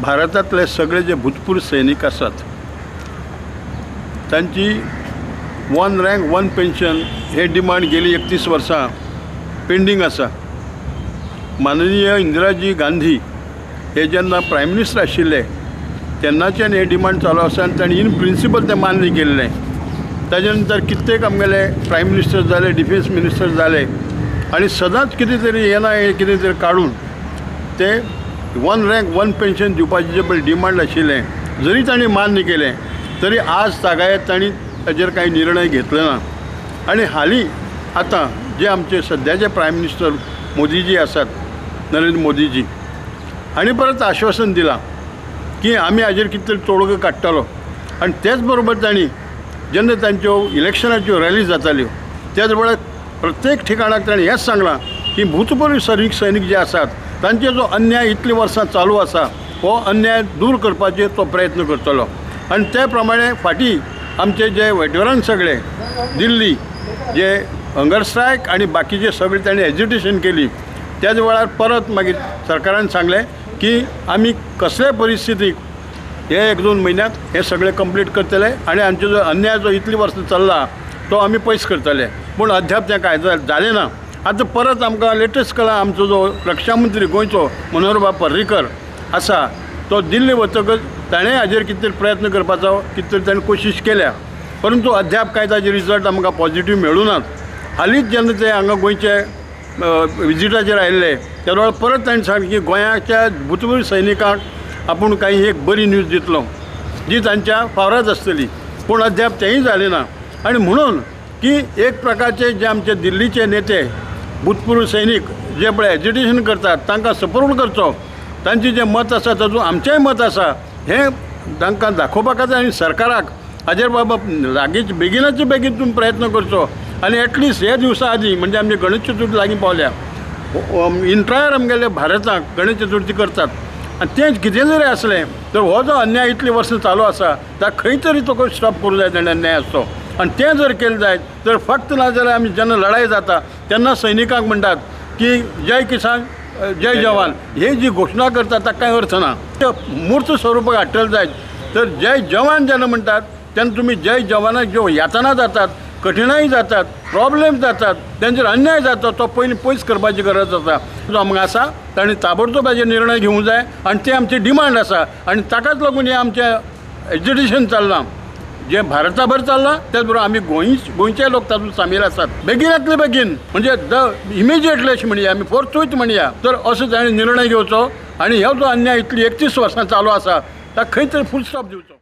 भारतातले सगळे जे भूतपूर्व सैनिक आसात तांची वन रँक वन पेन्शन हे डिमांड गेली 31 वर्सां पेंडींग आसा। माननीय इंदिराजी गांधी हे जेन्ना प्रायम मिनिस्टर आशिल्ले तेन्नाच्यान हे डिमांड चालू आसा आनी तांणी इन प्रिंसिपल ते मान्य केल्लें। ताजे नंतर कित्येक आमगेले प्रायम मिनिस्टर जाले, डिफेन्स मिनिस्टर जाले आनी सदांच कितें तरी येना हे कितें तरी काडून ते वन रँक वन पेन्शन दिवपाचें जे पळय डिमांड आशिल्लें जरी तांणी मान्य केलें तरी आज तागायत तांणी ताजेर कांय निर्णय घेतले ना। आनी हालीं आतां जे आमचे सद्याचे प्रायम मिनिस्टर मोदीजी आसात, नरेंद्र मोदीजी हांणी परत आश्वासन दिलां की आमी हाजेर कितें तरी तोडगो काडटलो। आनी तेच बरोबर तांणी जेन्ना तांच्यो इलेक्शनाच्यो रॅली जाताल्यो त्याच वेळार प्रत्येक ठिकाणाक तांणी हेंच सांगलां की भूतपूर्व सैनीक जे आसात तांचे जो अन्याय इतली वर्सां चालू आसा हो अन्याय दूर करपाचेर तो प्रयत्न करतलो। आनी ते प्रमाणे फाटीं आमचे जे वेटेरान सगळे दिल्ली जे हंगर स्ट्रायक आनी बाकीचे सगळे तांणी एजिटेशन केली त्याच वेळार परत मागीर सरकारान सांगलें की आमी कसले परिस्थितीक हे 1-2 म्हयन्यांत हे सगळे कंप्लीट करतले आनी आमचे जो अन्याय जो इतली वर्सां चल्ला तो आमी पयस करतले। पूण अद्याप तें कांय जालें ना। आतां परत आमकां लेटस्ट कळ्ळां आमचो जो रक्षा मंत्री गोंयचो मनोहर पर्रीकर आसा तो दिल्ली वतकच ताणें हाजेर कितें तरी प्रयत्न करपाचो कितें तरी ताणें कोशिश केल्या परंतु अद्याप कांय ताजे रिजल्ट आमकां पॉझिटिव्ह मेळूनात। हालींच जेन्ना ते हांगा गोंयचे विजिटाचेर आयिल्ले त्या वेळार परत ताणें सांगलें की गोंयाच्या भूतपूर्व सैनिकांक आपूण काही एक बरी न्यूज दितलो जी तांच्या फावराच आसतली। पूण अद्याप तेंय जालें ना। आनी म्हणून की एक प्रकारचे जे आमचे दिल्लीचे नेते भूतपूर्व सैनीक जे पळय एजिटेशन करतात तांकां सपोर्ट करचो, तांचें जें मत आसा तातूंत आमचेंय मत आसा हें तांकां दाखोवपाक जाय आनी सरकाराक हाजेर बाबा लागींच बेगिनाचे बेगीन तुमी प्रयत्न करचो। आनी एटलिस्ट हे दिवसा आदीं म्हणजे आमची गणेश चतुर्थी लागीं पावल्या इंट्रायर आमगेले भारताक गणेश चतुर्थी करतात आनी तें कितें जरी आसलें तर हो जो अन्याय इतली वर्सां चालू आसा ताका खंय तरी तो स्टॉप करूं जाय ताणें अन्यायाचो। आनी तें जर केलें जायत तर फक्त ना जाल्यार आमी जेन्ना लढाई जाता तेन्ना सैनिकांक म्हणटात की जय किसान जय जवान हे जी घोशणा करतात ताका कांय अर्थ ना। मूर्त स्वरुपाक हाडटले जायत तर जय जवान जेन्ना म्हणटात तेन्ना तुमी जय जवानाक ज्यो यातना जातात, कठिनाई जातात, प्रॉब्लेम जातात, तांचेर अन्याय जाता तो पयस करपाची गरज आसा। जो आमकां आसा ताणें ताबडतोब हाजेर निर्णय घेवंक जाय आनी तें आमची डिमांड आसा आनी ताकाच लागून हें आमचें एजिटेशन चल्लां जे भारताभर चल्लां त्याच बरोबर आमी गोंयचे लोक तातूंत सामील आसात। बेगिनांतले बेगीन म्हणजे इमिजिएटली अशें म्हणया आमी फोर्थवेट म्हणया तर असो ताणें निर्णय घेवचो आनी हो जो अन्याय इतली 31 वर्सां चालू आसा ताका खंय तरी फूल स्टॉप दिवचो।